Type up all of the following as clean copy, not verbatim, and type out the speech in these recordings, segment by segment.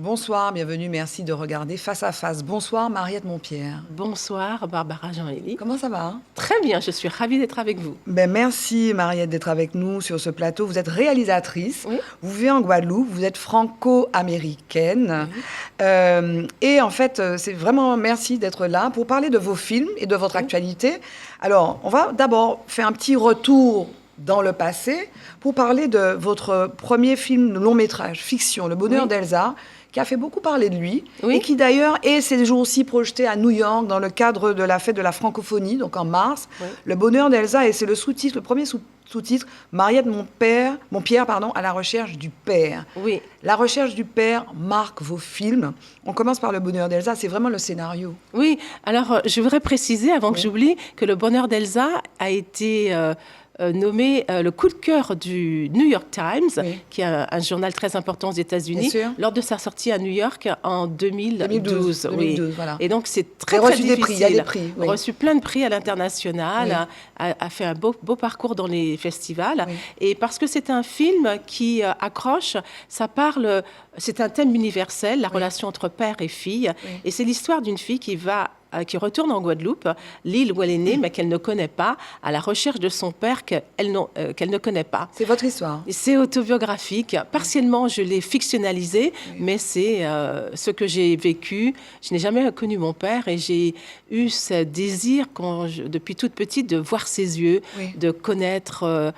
Bonsoir, bienvenue, merci de regarder Face à Face. Bonsoir Mariette Montpierre. Bonsoir Barbara Jean-Élie. Comment ça va? Très bien, je suis ravie d'être avec vous. Merci Mariette d'être avec nous sur ce plateau. Vous êtes réalisatrice, Oui. vous vivez en Guadeloupe, vous êtes franco-américaine. Et en fait, c'est vraiment merci d'être là pour parler de vos films et de votre actualité. Alors, on va d'abord faire un petit retour dans le passé pour parler de votre premier film long-métrage, fiction, Le Bonheur d'Elsa, qui a fait beaucoup parler de lui, et qui d'ailleurs est ces jours-ci projeté à New York dans le cadre de la fête de la francophonie, donc en mars. Le Bonheur d'Elsa, et c'est le sous-titre, le premier sous-titre, Mariette Montpierre, à la recherche du père. Oui. La recherche du père marque vos films. On commence par Le Bonheur d'Elsa, c'est vraiment le scénario. Oui, alors je voudrais préciser, avant que j'oublie, que Le Bonheur d'Elsa a été nommé le coup de cœur du New York Times, qui est un journal très important aux États-Unis, lors de sa sortie à New York en 2012. 2012, voilà. Et donc c'est très difficile. Il y a des prix. Il a reçu plein de prix à l'international, a fait un beau parcours dans les festivals. Et parce que c'est un film qui accroche, c'est un thème universel, la relation entre père et fille. Et c'est l'histoire d'une fille qui retourne en Guadeloupe, l'île où elle est née, mais qu'elle ne connaît pas, à la recherche de son père qu'elle ne connaît pas. C'est votre histoire. C'est autobiographique. Partiellement, je l'ai fictionnalisé, mais c'est ce que j'ai vécu. Je n'ai jamais connu mon père et j'ai eu ce désir, depuis toute petite, de voir ses yeux, de connaître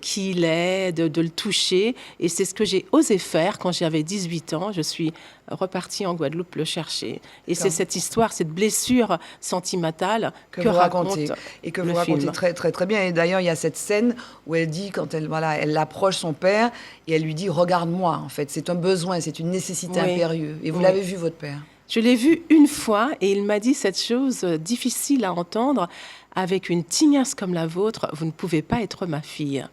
qui il est, de le toucher. Et c'est ce que j'ai osé faire quand j'avais 18 ans. Je suis repartie en Guadeloupe le chercher. Et c'est cette histoire, cette blessure sentimentale que vous raconte racontez. Et que vous racontez très, très, très bien. Et d'ailleurs, il y a cette scène où elle dit, quand elle approche son père, et elle lui dit « Regarde-moi », en fait. C'est un besoin, c'est une nécessité impérieuse. Et vous l'avez vu, votre père? Je l'ai vu une fois et il m'a dit cette chose difficile à entendre. Avec une tignasse comme la vôtre, vous ne pouvez pas être ma fille.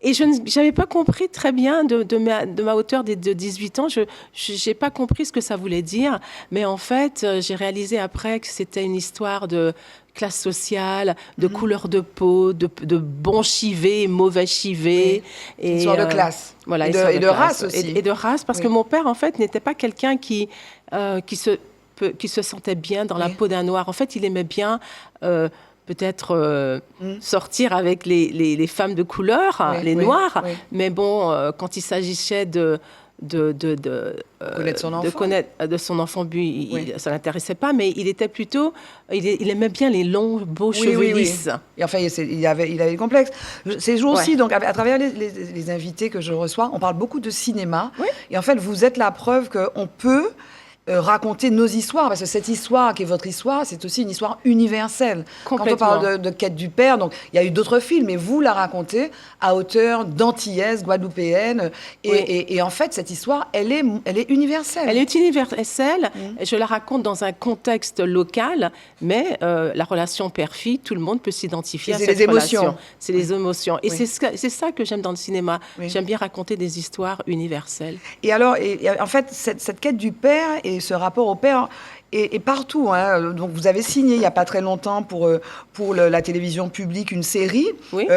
Et je n'avais pas compris très bien de ma hauteur de 18 ans. Je n'ai pas compris ce que ça voulait dire. Mais en fait, j'ai réalisé après que c'était une histoire de classe sociale, de couleur de peau, de bons chivés, mauvais chivés. Et histoire de classe. Voilà, et de race aussi. Et de race, parce que mon père, en fait, n'était pas quelqu'un qui se sentait bien dans la peau d'un noir. En fait, il aimait bien... peut-être sortir avec les femmes de couleur, les noirs, mais bon, quand il s'agissait de connaître son enfant, ça ne l'intéressait pas, mais il était plutôt, il aimait bien les longs, beaux cheveux lisses. Et enfin, il avait le complexe. Ces jours-ci, donc, à travers les invités que je reçois, on parle beaucoup de cinéma. Et en fait, vous êtes la preuve qu'on peut raconter nos histoires, parce que cette histoire qui est votre histoire, c'est aussi une histoire universelle. Quand on parle de quête du père, donc il y a eu d'autres films, mais vous la racontez à hauteur d'antillaise, guadeloupéenne, et en fait cette histoire, elle est universelle. Elle est universelle. Je la raconte dans un contexte local, mais la relation père-fille, tout le monde peut s'identifier à cette relation. C'est les émotions. Et c'est ça que j'aime dans le cinéma. J'aime bien raconter des histoires universelles. Et alors, en fait, cette quête du père et ce rapport au père est partout. Donc, vous avez signé il n'y a pas très longtemps pour la télévision publique une série,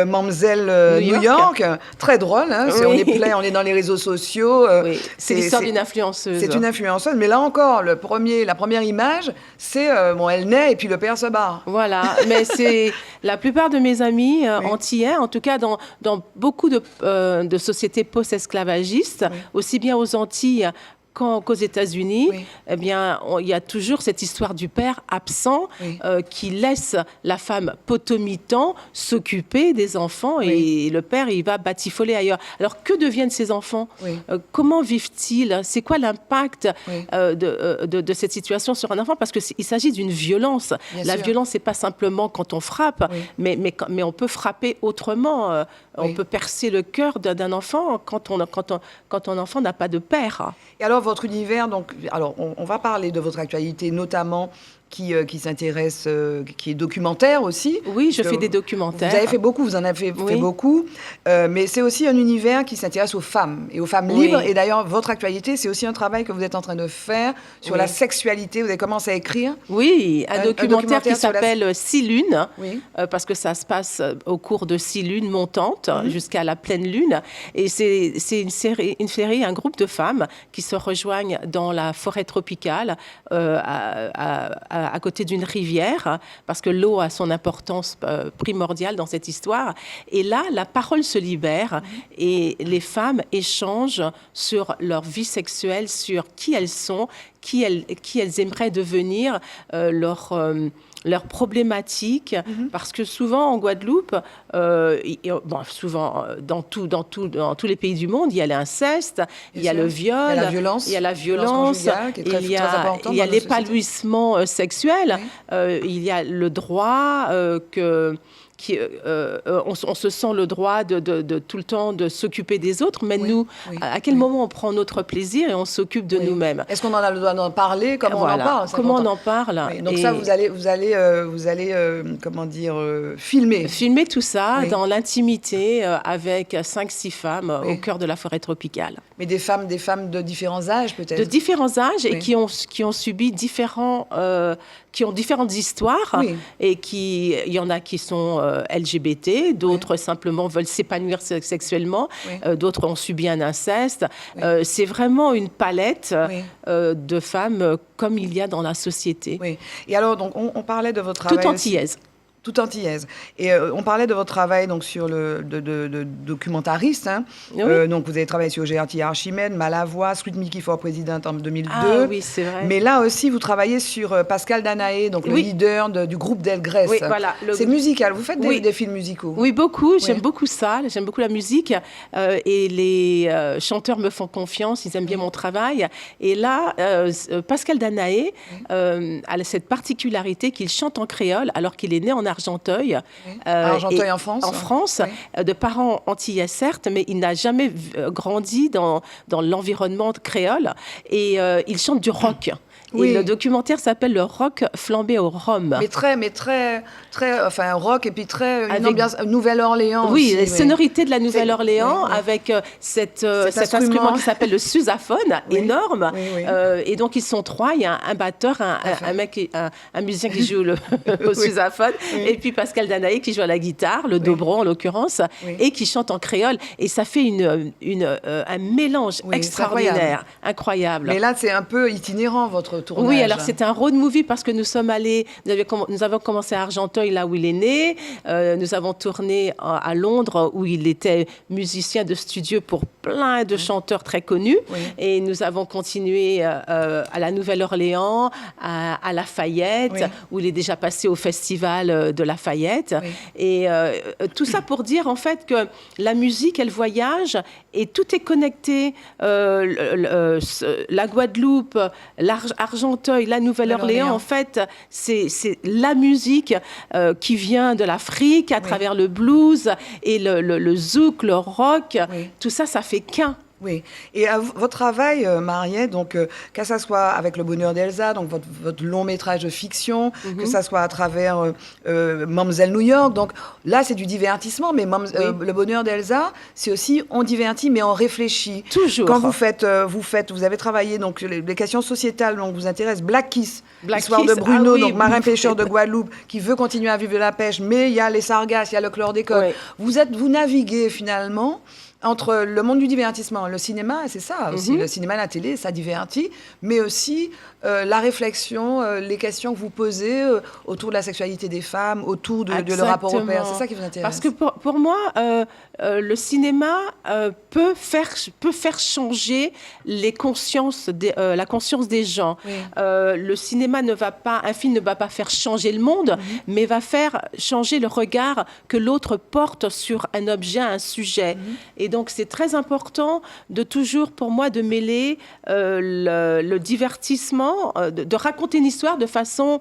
Mamzelle New York. Très drôle. On est plein, on est dans les réseaux sociaux. C'est l'histoire d'une influenceuse. C'est une influenceuse. Mais là encore, la première image, c'est elle naît et puis le père se barre. Voilà. Mais c'est la plupart de mes amis antillais, en tout cas dans beaucoup de sociétés post-esclavagistes, aussi bien aux Antilles qu'aux États-Unis, eh bien, il y a toujours cette histoire du père absent qui laisse la femme potomitan s'occuper des enfants et le père, il va batifoler ailleurs. Alors, que deviennent ces enfants? Comment vivent-ils? C'est quoi l'impact de cette situation sur un enfant? Parce qu'il s'agit d'une violence. La violence, c'est pas simplement quand on frappe, mais on peut frapper autrement. On peut percer le cœur d'un enfant quand un enfant n'a pas de père. Et alors, votre univers, donc, alors, on va parler de votre actualité, notamment qui s'intéresse, qui est documentaire aussi. Oui, je fais des documentaires. Vous avez fait beaucoup, vous en avez fait beaucoup. Mais c'est aussi un univers qui s'intéresse aux femmes et aux femmes libres. Et d'ailleurs, votre actualité, c'est aussi un travail que vous êtes en train de faire sur la sexualité. Vous avez commencé à écrire. Oui, un documentaire qui s'appelle 6 lunes, parce que ça se passe au cours de 6 lunes montantes jusqu'à la pleine lune. Et c'est une série, un groupe de femmes qui se rejoignent dans la forêt tropicale à côté d'une rivière, parce que l'eau a son importance primordiale dans cette histoire. Et là, la parole se libère et les femmes échangent sur leur vie sexuelle, sur qui elles sont, qui elles aimeraient devenir, leurs problématiques, parce que souvent en Guadeloupe, souvent dans tous les pays du monde, il y a l'inceste, il y a le viol, il y a la violence, il y a l'épanouissement sexuel, il y a le droit on se sent le droit de tout le temps de s'occuper des autres, mais nous, à quel moment on prend notre plaisir et on s'occupe de nous-mêmes? Est-ce qu'on en a le droit d'en parler? Comment on en parle? Comment on en parle? Donc ça, vous allez comment dire, filmer tout ça dans l'intimité avec 5-6 femmes au cœur de la forêt tropicale. Mais des femmes de différents âges peut-être? De différents âges et qui ont subi qui ont différentes histoires et il y en a qui sont LGBT, d'autres simplement veulent s'épanouir sexuellement, d'autres ont subi un inceste. C'est vraiment une palette de femmes comme il y a dans la société. Oui. Et alors, donc, on parlait de votre travail... Tout antillaise. Tout antillaise. Et on parlait de votre travail donc, sur de documentariste. Donc, vous avez travaillé sur GRT Archimède, Malavoie, Sweet Mickey for President en 2002. Ah oui, c'est vrai. Mais là aussi, vous travaillez sur Pascal Danaé, donc le leader du groupe Delgrès. Oui, voilà. C'est musical. Vous faites des films musicaux? Oui, beaucoup. J'aime beaucoup ça. J'aime beaucoup la musique. Et les chanteurs me font confiance. Ils aiment bien mon travail. Et là, Pascal Danaé a cette particularité qu'il chante en créole alors qu'il est né en Argenteuil. Argenteuil en France. En France, de parents antillais certes, mais il n'a jamais grandi dans l'environnement créole. Et il chante du rock. Et le documentaire s'appelle Le rock flambé au rhum. Mais très, enfin, rock et puis une ambiance Nouvelle-Orléans. Oui, les sonorités de la Nouvelle-Orléans avec cet instrument qui s'appelle le sousaphone, énorme. Et donc, ils sont 3. Il y a un batteur, un musicien qui joue au sousaphone, et puis Pascal Danaé qui joue à la guitare, le dobro en l'occurrence, et qui chante en créole. Et ça fait un mélange extraordinaire, incroyable. Mais là, c'est un peu itinérant, votre tournage. Oui, alors c'était un road movie parce que nous avons commencé à Argenteuil, là où il est né. Nous avons tourné à Londres, où il était musicien de studio pour plein de chanteurs très connus. Et nous avons continué à la Nouvelle-Orléans, à Lafayette, où il est déjà passé au festival de Lafayette. Et tout ça pour dire en fait que la musique, elle voyage et tout est connecté. La Guadeloupe, Argenteuil, la Nouvelle-Orléans, en fait, c'est la musique qui vient de l'Afrique à travers le blues et le zouk, le rock. Tout ça, ça fait qu'un. Oui. Et votre travail, Mariette, donc que ça soit avec Le Bonheur d'Elsa, donc votre long métrage de fiction, que ça soit à travers Mamzelle New York, donc là c'est du divertissement, mais Le Bonheur d'Elsa, c'est aussi on divertit mais on réfléchit. Toujours. Quand vous avez travaillé donc les questions sociétales, donc vous intéresse Black Kiss, l'histoire de Bruno, donc marin pêcheur de Guadeloupe qui veut continuer à vivre de la pêche, mais il y a les sargasses, il y a le chlordécone. Vous naviguez finalement entre le monde du divertissement, le cinéma, c'est ça aussi, le cinéma, la télé, ça divertit, mais aussi la réflexion, les questions que vous posez autour de la sexualité des femmes, autour de leur rapport au père. C'est ça qui vous intéresse. Parce que pour moi, le cinéma peut faire changer la conscience des gens. Le cinéma un film ne va pas faire changer le monde, mais va faire changer le regard que l'autre porte sur un objet, un sujet. Et Et donc, c'est très important de toujours, pour moi, de mêler le divertissement, de raconter une histoire de façon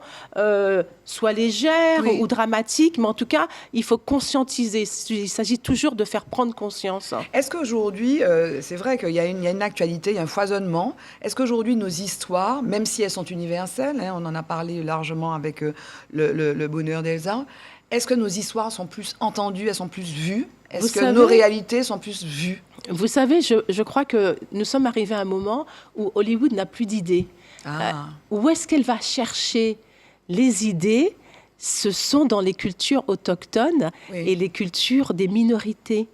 soit légère ou dramatique, mais en tout cas, il faut conscientiser. Il s'agit toujours de faire prendre conscience. Est-ce qu'aujourd'hui, c'est vrai qu'il y a une actualité, il y a un foisonnement. Est-ce qu'aujourd'hui, nos histoires, même si elles sont universelles, hein, on en a parlé largement avec le bonheur d'Elsa, est-ce que nos histoires sont plus entendues, elles sont plus vues? Est-ce que nos réalités sont plus vues? Vous savez, je crois que nous sommes arrivés à un moment où Hollywood n'a plus d'idées. Où est-ce qu'elle va chercher les idées? Ce sont dans les cultures autochtones et les cultures des minorités.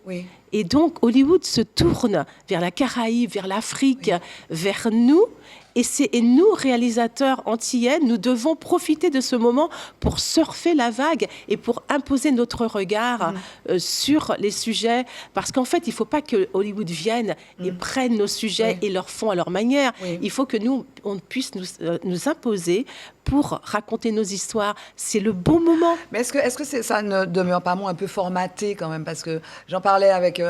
Et donc, Hollywood se tourne vers la Caraïbe, vers l'Afrique, vers nous. Et nous, réalisateurs antillais, nous devons profiter de ce moment pour surfer la vague et pour imposer notre regard sur les sujets. Parce qu'en fait, il ne faut pas que Hollywood vienne et prenne nos sujets et leur font à leur manière. Il faut que nous, on puisse nous imposer pour raconter nos histoires. C'est le bon moment. Mais est-ce que ça ne demeure pas moins un peu formaté quand même? Parce que j'en parlais avec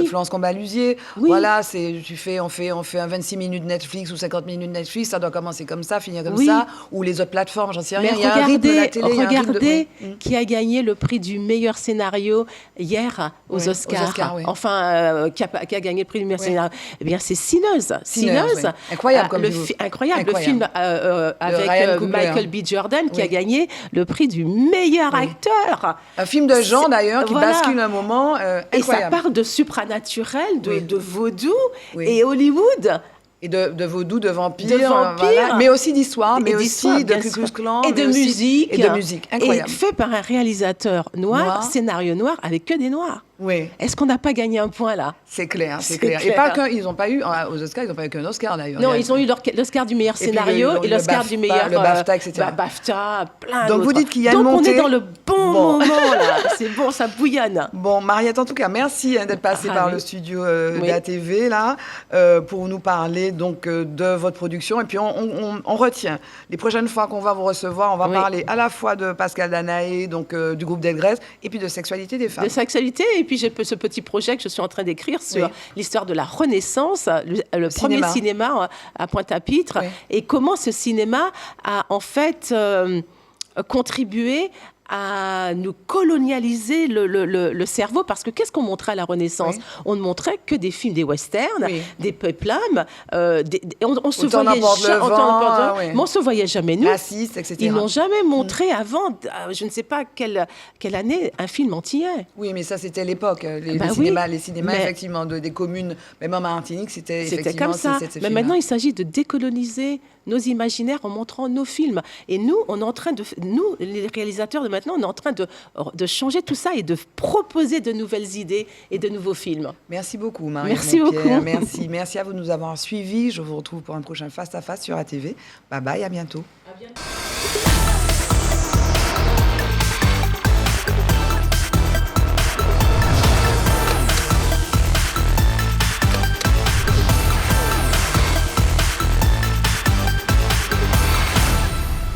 Florence Combaluzier. Voilà, on fait un 26 minutes Netflix ou 50 minutes Netflix, ça doit commencer comme ça, finir comme ça, ou les autres plateformes, j'en sais rien. Mais regardez qui a gagné le prix du meilleur scénario hier aux Oscars. Enfin, qui a gagné le prix du meilleur scénario. Eh bien, c'est Sineuse. Incroyable comme incroyable. Le film avec Michael B. Jordan qui a gagné le prix du meilleur acteur. Un film de genre d'ailleurs qui bascule un moment incroyable. Et ça part de supranaturel, de vaudou et Hollywood. Et de vaudou, de vampires, voilà. Mais aussi d'histoire, mais aussi de Ku Klux Klan. Et de musique. Et de musique, incroyable. Et fait par un réalisateur noir, scénario noir, avec que des noirs. Est-ce qu'on n'a pas gagné un point là? C'est clair, c'est clair. Et pas ils n'ont pas eu, aux Oscars, ils n'ont pas eu qu'un Oscar d'ailleurs. Non, ils ont eu l'Oscar du meilleur scénario et l'Oscar du meilleur... Le BAFTA, etc. BAFTA, plein Donc d'autres. vous dites qu'il y a une montée. Donc on est dans le bon moment là. C'est bon, ça bouillonne. Bon, Mariette, en tout cas, merci d'être passée par le studio d'ATV là, pour nous parler donc de votre production. Et puis on retient. Les prochaines fois qu'on va vous recevoir, on va parler à la fois de Pascal Danaé, donc du groupe Delgrès, et puis de sexualité des femmes. De sexualité, et puis j'ai ce petit projet que je suis en train d'écrire sur l'histoire de la Renaissance, le premier cinéma à Pointe-à-Pitre, et comment ce cinéma a en fait contribué à nous colonialiser le cerveau, parce que qu'est-ce qu'on montrait à la Renaissance? On ne montrait que des films, des westerns, des peplums, on se voyait mais on se voyait jamais nous. Racistes, etc. Ils n'ont jamais montré avant, je ne sais pas quelle année, un film antillais. Oui, mais ça c'était l'époque. Les cinémas effectivement des communes, même en Martinique, c'était comme ça. Mais maintenant, il s'agit de décoloniser nos imaginaires en montrant nos films. Et nous, on est en train nous, les réalisateurs de maintenant, on est en train de changer tout ça et de proposer de nouvelles idées et de nouveaux films. Merci beaucoup, Marie. Merci beaucoup. Merci à vous de nous avoir suivis. Je vous retrouve pour un prochain Face à Face sur ATV. Bye bye, à bientôt. À bientôt.